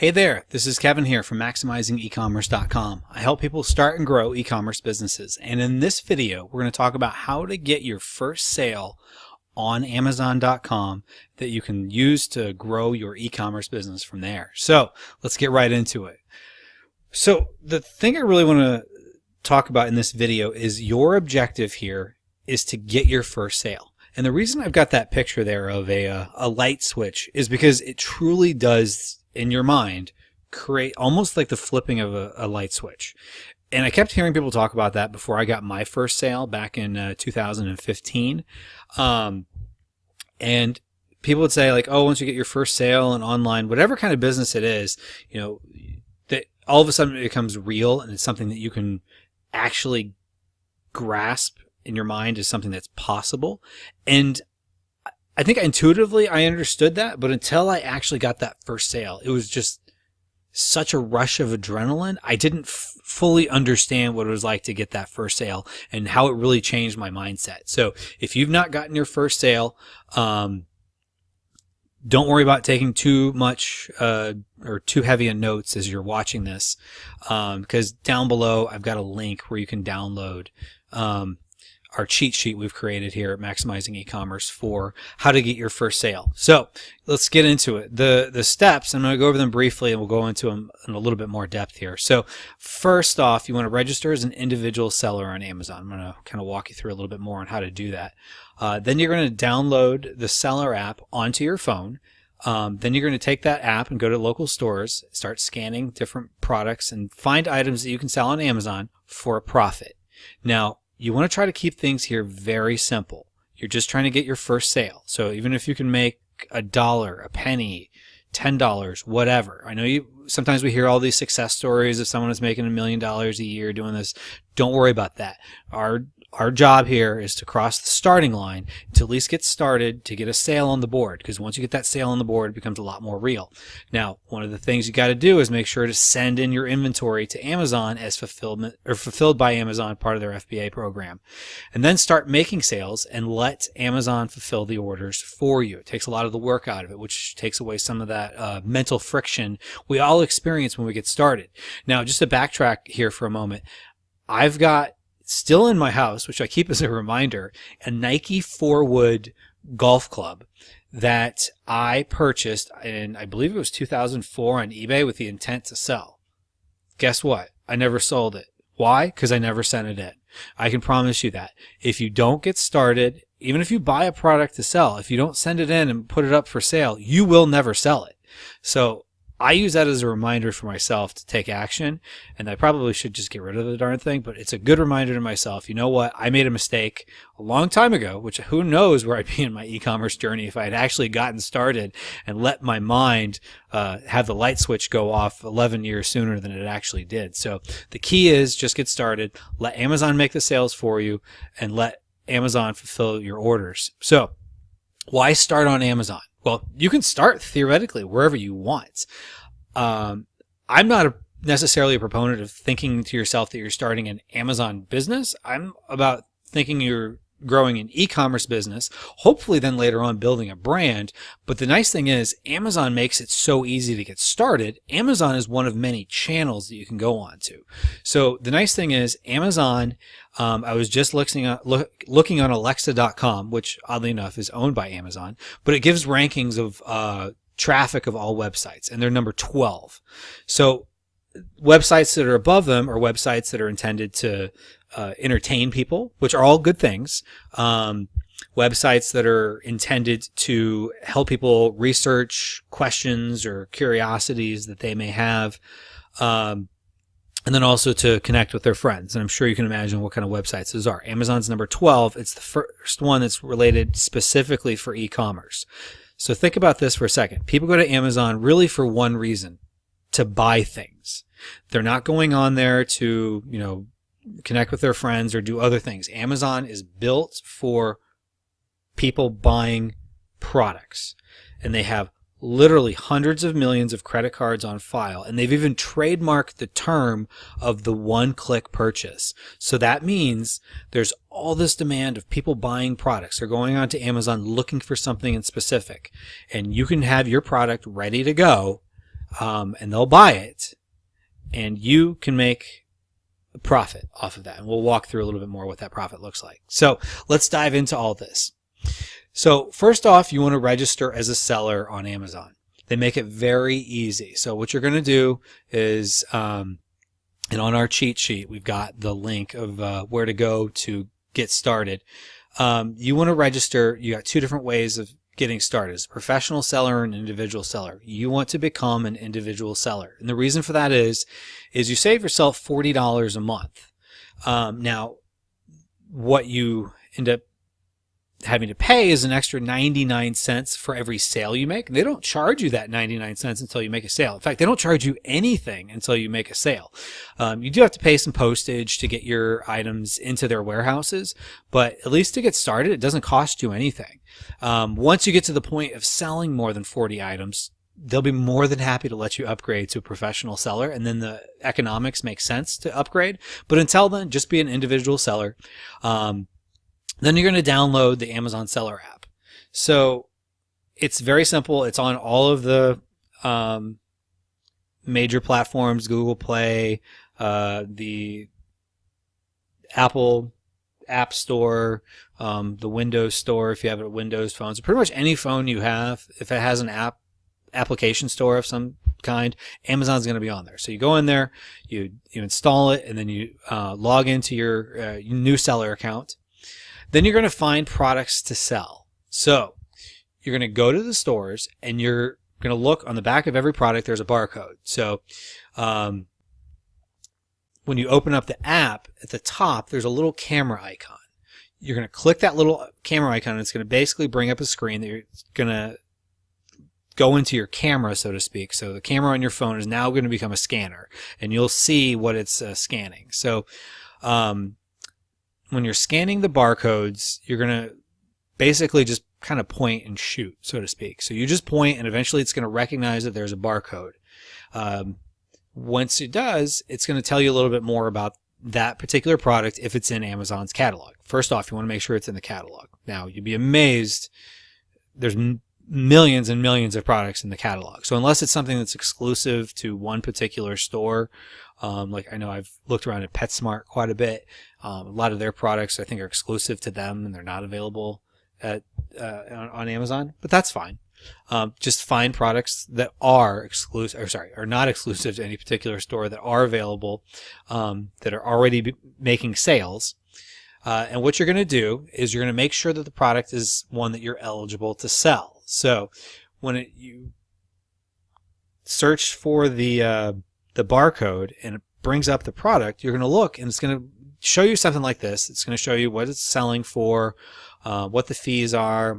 Hey there, this is Kevin here from MaximizingEcommerce.com. I help people start and grow e-commerce businesses. And in this video, we're going to talk about how to get your first sale on Amazon.com that you can use to grow your e-commerce business from there. So let's get right into it. So the thing I really want to talk about in this video is your objective here is to get your first sale. And the reason I've got that picture there of a light switch is because it truly does, in your mind, create almost like the flipping of a light switch. And I kept hearing people talk about that before I got my first sale back in 2015. And people would say like, oh, once you get your first sale and online, whatever kind of business it is, you know, that all of a sudden it becomes real and it's something that you can actually grasp in your mind as something that's possible. And I think intuitively I understood that, but until I actually got that first sale, it was just such a rush of adrenaline. I didn't fully understand what it was like to get that first sale and how it really changed my mindset. So if you've not gotten your first sale, don't worry about taking too much or too heavy a notes as you're watching this, because down below I've got a link where you can download our cheat sheet we've created here at Maximizing E-commerce for how to get your first sale. So let's get into it. The steps, I'm going to go over them briefly and we'll go into them in a little bit more depth here. So first off, you want to register as an individual seller on Amazon. I'm going to kind of walk you through a little bit more on how to do that. Then you're going to download the seller app onto your phone. Then you're going to take that app and go to local stores, start scanning different products and find items that you can sell on Amazon for a profit. Now, you want to try to keep things here very simple. You're just trying to get your first sale. So even if you can make $1, a penny, $10, whatever. I know sometimes we hear all these success stories of someone that's making $1 million a year doing this. Don't worry about that. Our job here is to cross the starting line, to at least get started, to get a sale on the board, because once you get that sale on the board, it becomes a lot more real. Now, one of the things you got to do is make sure to send in your inventory to Amazon as fulfilled by Amazon, part of their FBA program. And then start making sales and let Amazon fulfill the orders for you. It takes a lot of the work out of it, which takes away some of that mental friction we all experience when we get started. Now, just to backtrack here for a moment, I've got still in my house, which I keep as a reminder, a Nike 4-wood golf club that I purchased in, I believe it was 2004 on eBay with the intent to sell. Guess what? I never sold it. Why? Because I never sent it in. I can promise you that. If you don't get started, even if you buy a product to sell, if you don't send it in and put it up for sale, you will never sell it. So I use that as a reminder for myself to take action, and I probably should just get rid of the darn thing, but it's a good reminder to myself. You know what? I made a mistake a long time ago, which who knows where I'd be in my e-commerce journey if I had actually gotten started and let my mind have the light switch go off 11 years sooner than it actually did. So the key is just get started, let Amazon make the sales for you, and let Amazon fulfill your orders. So why start on Amazon? Well, you can start theoretically wherever you want. I'm not necessarily a proponent of thinking to yourself that you're starting an Amazon business. I'm about thinking you're growing an e-commerce business, hopefully then later on building a brand. But the nice thing is Amazon makes it so easy to get started. Amazon is one of many channels that you can go on to. So the nice thing is Amazon, I was just looking on Alexa.com, which oddly enough is owned by Amazon, but it gives rankings of traffic of all websites, and they're number 12. So websites that are above them are websites that are intended to entertain people, which are all good things. Websites that are intended to help people research questions or curiosities that they may have, and then also to connect with their friends. And I'm sure you can imagine what kind of websites those are. Amazon's number 12. It's the first one that's related specifically for e-commerce. So think about this for a second. People go to Amazon really for one reason: to buy things. They're not going on there to, connect with their friends or do other things. Amazon is built for people buying products, and they have literally hundreds of millions of credit cards on file, and they've even trademarked the term of the one-click purchase. So that means there's all this demand of people buying products. They're going on to Amazon looking for something in specific, and you can have your product ready to go and they'll buy it, and you can make a profit off of that. And we'll walk through a little bit more what that profit looks like. So let's dive into all this. So first off, you want to register as a seller on Amazon. They make it very easy. So what you're going to do is, and on our cheat sheet, we've got the link of where to go to get started. You want to register. You got two different ways of getting started: as a professional seller and an individual seller. You want to become an individual seller, and the reason for that is you save yourself $40 a month. Now, what you end up having to pay is an extra 99 cents for every sale you make. They don't charge you that 99 cents until you make a sale. In fact, they don't charge you anything until you make a sale. You do have to pay some postage to get your items into their warehouses, but at least to get started, it doesn't cost you anything. Once you get to the point of selling more than 40 items, they'll be more than happy to let you upgrade to a professional seller, and then the economics make sense to upgrade. But until then, just be an individual seller. Then you're going to download the Amazon Seller app. So it's very simple. It's on all of the major platforms: Google Play, the Apple App Store, the Windows Store if you have a Windows phone. So pretty much any phone you have, if it has an application store of some kind, Amazon's going to be on there. So you go in there, you install it, and then you log into your new seller account. Then you're going to find products to sell. So you're going to go to the stores, and you're going to look on the back of every product. There's a barcode. So when you open up the app, at the top, there's a little camera icon. You're going to click that little camera icon, and it's going to basically bring up a screen that you're going to go into your camera, so to speak. So the camera on your phone is now going to become a scanner, and you'll see what it's scanning. So when you're scanning the barcodes, you're going to basically just kind of point and shoot, so to speak. So you just point, and eventually it's going to recognize that there's a barcode. Once it does, it's going to tell you a little bit more about that particular product if it's in Amazon's catalog. First off, you want to make sure it's in the catalog. Now, you'd be amazed. There's millions and millions of products in the catalog. So unless it's something that's exclusive to one particular store, like I know I've looked around at PetSmart quite a bit. A lot of their products I think are exclusive to them, and they're not available on Amazon, but that's fine. Just find products that are are not exclusive to any particular store, that are available, that are already making sales. And what you're going to do is you're going to make sure that the product is one that you're eligible to sell. So when you search for the barcode and it brings up the product, you're going to look, and it's going to show you something like this. It's going to show you what it's selling for, what the fees are,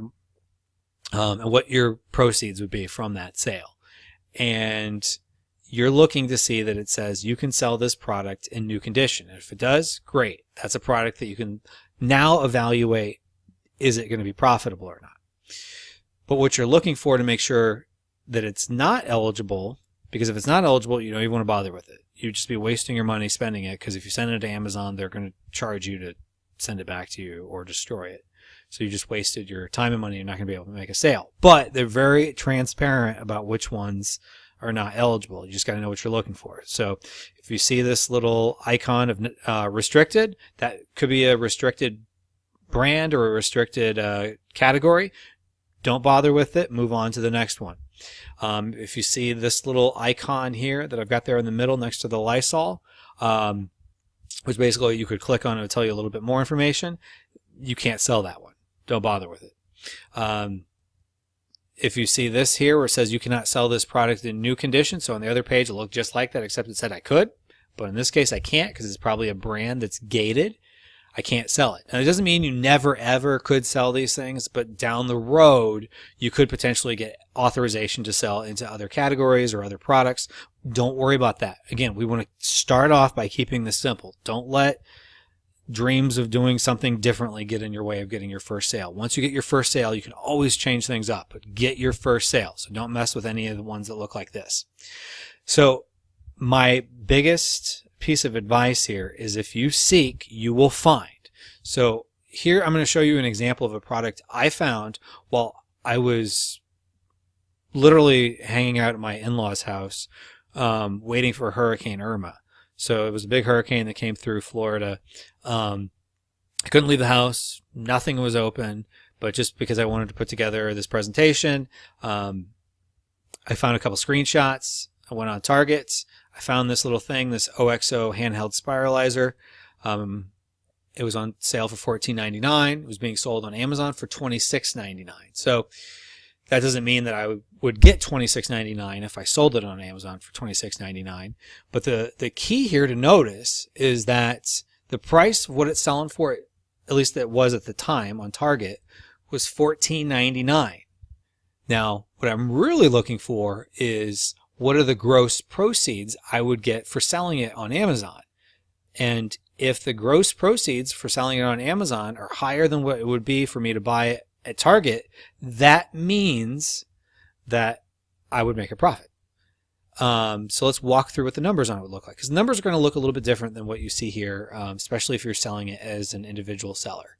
and what your proceeds would be from that sale. And you're looking to see that it says you can sell this product in new condition. And if it does, great. That's a product that you can now evaluate, is it going to be profitable or not? But what you're looking for to make sure that it's not eligible, because if it's not eligible, you don't even want to bother with it. You'd just be wasting your money spending it, because if you send it to Amazon, they're going to charge you to send it back to you or destroy it. So you just wasted your time and money. You're not going to be able to make a sale. But they're very transparent about which ones are not eligible. You just got to know what you're looking for. So if you see this little icon of restricted, that could be a restricted brand or a restricted category. Don't bother with it. Move on to the next one. If you see this little icon here that I've got there in the middle next to the Lysol, which basically you could click on and it'll tell you a little bit more information, you can't sell that one. Don't bother with it. If you see this here where it says you cannot sell this product in new condition, so on the other page it looked just like that, except it said I could, but in this case I can't, because it's probably a brand that's gated. I can't sell it. And it doesn't mean you never ever could sell these things, but down the road you could potentially get authorization to sell into other categories or other products. Don't worry about that. Again, we want to start off by keeping this simple. Don't let dreams of doing something differently get in your way of getting your first sale. Once you get your first sale, you can always change things up, but get your first sale. So don't mess with any of the ones that look like this. So my biggest piece of advice here is, if you seek, you will find. So here I'm going to show you an example of a product I found while I was literally hanging out at my in-laws' house, waiting for Hurricane Irma. So it was a big hurricane that came through Florida. I couldn't leave the house. Nothing was open. But just because I wanted to put together this presentation, I found a couple screenshots. I went on Target. I found this little thing, this OXO handheld spiralizer. It was on sale for $14.99. It was being sold on Amazon for $26.99. So that doesn't mean that I would get $26.99 if I sold it on Amazon for $26.99. But the key here to notice is that the price of what it's selling for, at least it was at the time on Target, was $14.99. Now, what I'm really looking for is what are the gross proceeds I would get for selling it on Amazon. And if the gross proceeds for selling it on Amazon are higher than what it would be for me to buy it at Target, that means that I would make a profit. So let's walk through what the numbers on it would look like, because the numbers are going to look a little bit different than what you see here, especially if you're selling it as an individual seller.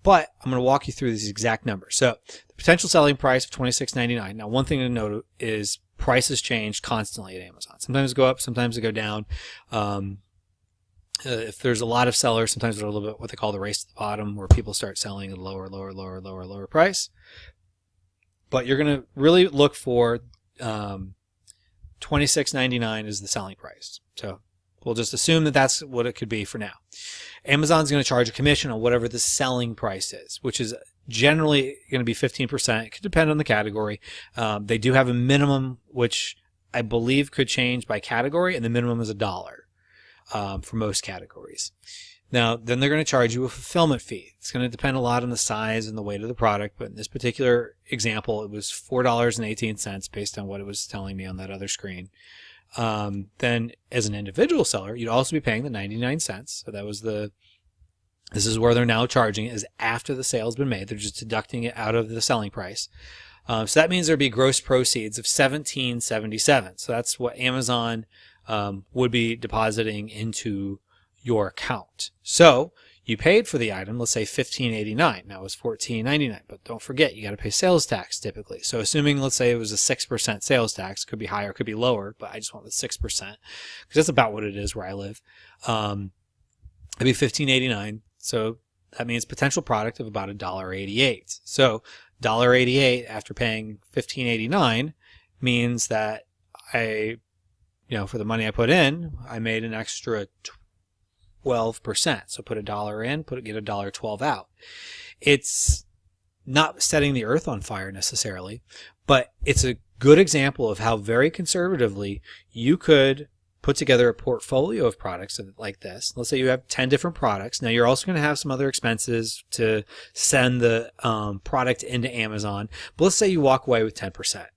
But I'm going to walk you through these exact numbers. So the potential selling price of $26.99. Now, one thing to note is prices change constantly at Amazon. Sometimes they go up, sometimes they go down. If there's a lot of sellers, sometimes they're a little bit what they call the race to the bottom, where people start selling at a lower price. But you're going to really look for $26.99 is the selling price. So we'll just assume that that's what it could be for now. Amazon's going to charge a commission on whatever the selling price is, which is generally going to be 15%. It could depend on the category. They do have a minimum, which I believe could change by category, and the minimum is $1 for most categories. Now, then they're going to charge you a fulfillment fee. It's going to depend a lot on the size and the weight of the product, but in this particular example, it was $4.18 based on what it was telling me on that other screen. Then as an individual seller, you'd also be paying the 99 cents. So that was this is where they're now charging it, is after the sale's been made. They're just deducting it out of the selling price. So that means there'd be gross proceeds of $17.77. So that's what Amazon would be depositing into your account. So you paid for the item, let's say $15.89. Now it was $14.99, but don't forget, you got to pay sales tax typically. So assuming, let's say it was a 6% sales tax, could be higher, could be lower, but I just went with 6% because that's about what it is where I live. It'd be $15.89. So that means potential product of about $1.88. So $1.88 after paying $15.89 means that for the money I put in, I made an extra 12%. So put $1 in, get $1.12 out. It's not setting the earth on fire necessarily, but it's a good example of how very conservatively you could put together a portfolio of products like this. Let's say you have 10 different products. Now you're also going to have some other expenses to send the product into Amazon, but let's say you walk away with 10%.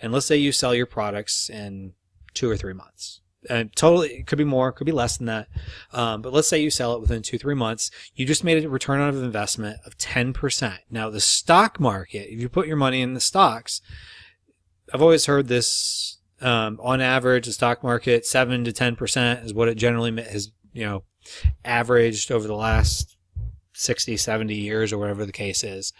And let's say you sell your products in 2 or 3 months. And totally, it could be more, could be less than that. But let's say you sell it within 2-3 months. You just made a return on investment of 10%. Now the stock market, if you put your money in the stocks, I've always heard this, on average, the stock market, 7 to 10% is what it generally has, averaged over the last 60, 70 years or whatever the case is.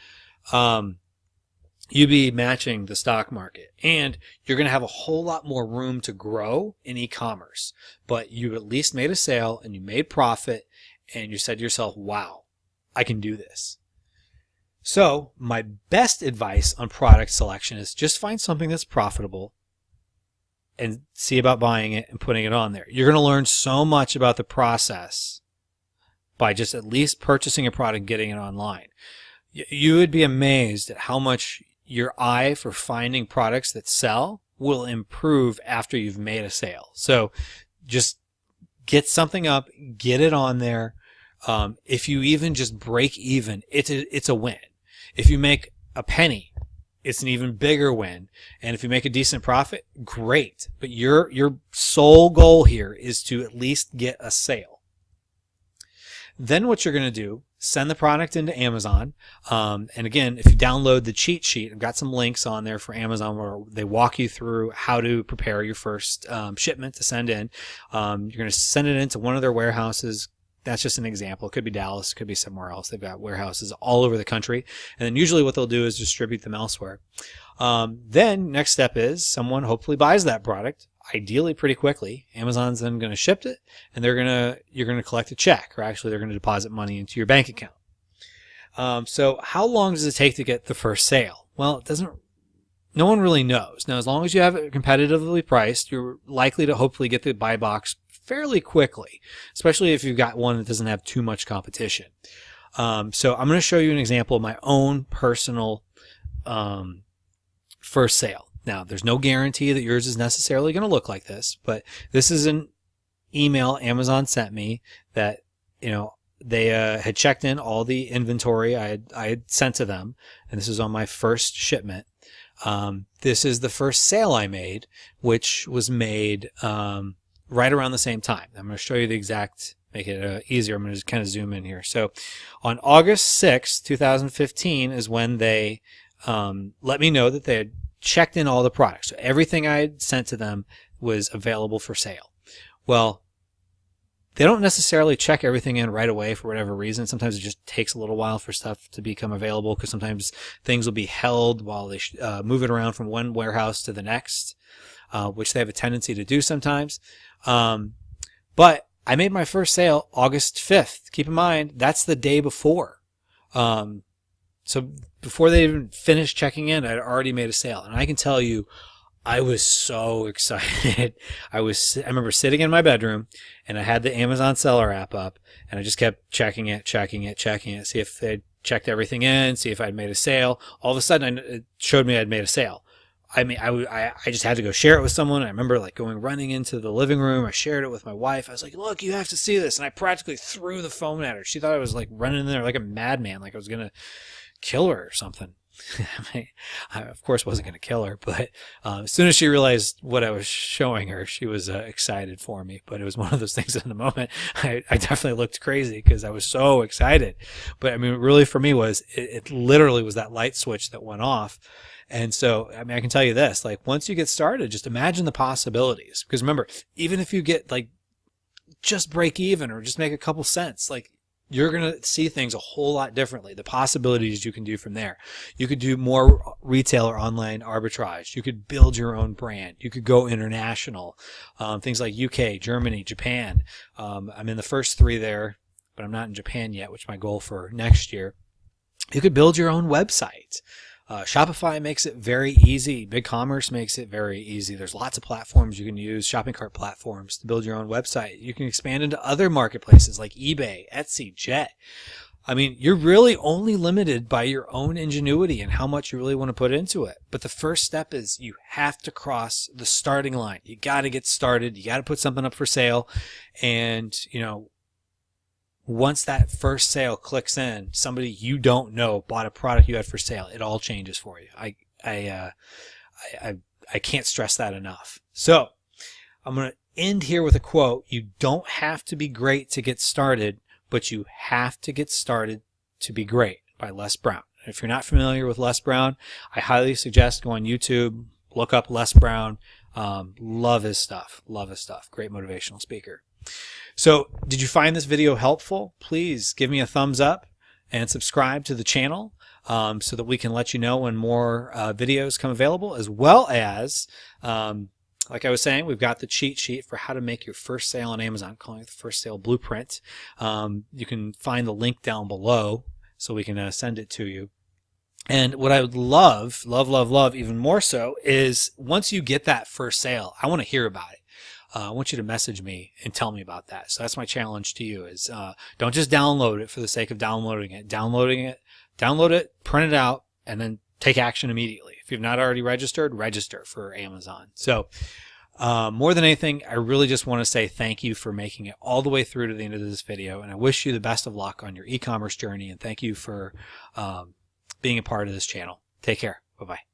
You'd be matching the stock market, and you're going to have a whole lot more room to grow in e-commerce. But you at least made a sale and you made profit, and you said to yourself, wow, I can do this. So my best advice on product selection is just find something that's profitable and see about buying it and putting it on there. You're going to learn so much about the process by just at least purchasing a product and getting it online. You would be amazed at how much your eye for finding products that sell will improve after you've made a sale. So just get something up, get it on there. If you even just break even, it's a win. If you make a penny, it's an even bigger win. And if you make a decent profit, great. But your sole goal here is to at least get a sale. Then what you're going to do, send the product into Amazon. And again, if you download the cheat sheet, I've got some links on there for Amazon where they walk you through how to prepare your first shipment to send in. You're going to send it into one of their warehouses, That's just an example. It could be Dallas, it could be somewhere else. They've got warehouses all over the country. And then usually what they'll do is distribute them elsewhere. Then next step is someone hopefully buys that product, ideally pretty quickly. Amazon's then going to ship it, and you're going to collect a check, or actually they're going to deposit money into your bank account. So how long does it take to get the first sale? Well, no one really knows. Now, as long as you have it competitively priced, you're likely to hopefully get the buy box fairly quickly, especially if you've got one that doesn't have too much competition. So I'm going to show you an example of my own personal first sale. Now, there's no guarantee that yours is necessarily going to look like this, but this is an email Amazon sent me that, they had checked in all the inventory I had sent to them, and this is on my first shipment. This is the first sale I made, which was made right around the same time. I'm going to show you the exact, make it easier. I'm going to kind of zoom in here. So on August 6th, 2015 is when they let me know that they had checked in all the products. So everything I had sent to them was available for sale. Well, they don't necessarily check everything in right away for whatever reason. Sometimes it just takes a little while for stuff to become available, because sometimes things will be held while they move it around from one warehouse to the next, which they have a tendency to do sometimes. But I made my first sale August 5th. Keep in mind, that's the day before. So before they even finished checking in, I'd already made a sale. And I can tell you, I was so excited. I remember sitting in my bedroom, and I had the Amazon seller app up, and I just kept checking it, see if they'd checked everything in, see if I'd made a sale. All of a sudden, it showed me I'd made a sale. I mean, I just had to go share it with someone. I remember running into the living room. I shared it with my wife. I was like, look, you have to see this. And I practically threw the phone at her. She thought I was running in there like a madman, like I was going to kill her or something. I of course wasn't going to kill her, but as soon as she realized what I was showing her, she was excited for me. But it was one of those things in the moment. I definitely looked crazy because I was so excited. But I mean, really for me it literally was that light switch that went off. And so, I mean, I can tell you this, once you get started, just imagine the possibilities. Because remember, even if you get just break even or just make a couple cents, you're going to see things a whole lot differently. The possibilities you can do from there. You could do more retail or online arbitrage. You could build your own brand. You could go international. Things like UK, Germany, Japan. I'm in the first 3 there, but I'm not in Japan yet, which is my goal for next year. You could build your own website. Shopify makes it very easy. Ecommerce makes it very easy. There's lots of platforms you can use, shopping cart platforms, to build your own website. You can expand into other marketplaces like eBay, Etsy, Jet. I mean, you're really only limited by your own ingenuity and how much you really want to put into it. But the first step is you have to cross the starting line. You got to get started. You got to put something up for sale. And, once that first sale clicks in, somebody you don't know bought a product you had for sale, it all changes for you. I can't stress that enough. So I'm going to end here with a quote. You don't have to be great to get started, but you have to get started to be great, by Les Brown. If you're not familiar with Les Brown, I highly suggest go on YouTube, look up Les Brown. Love his stuff. Great motivational speaker. So, did you find this video helpful? Please give me a thumbs up and subscribe to the channel so that we can let you know when more videos come available, as well as, like I was saying, we've got the cheat sheet for how to make your first sale on Amazon, calling it the First Sale Blueprint. You can find the link down below so we can send it to you. And what I would love even more so is once you get that first sale, I want to hear about it. I want you to message me and tell me about that. So that's my challenge to you is don't just download it for the sake of downloading it. Download it, print it out, and then take action immediately. If you've not already registered, register for Amazon. So more than anything, I really just want to say thank you for making it all the way through to the end of this video. And I wish you the best of luck on your e-commerce journey. And thank you for being a part of this channel. Take care. Bye-bye.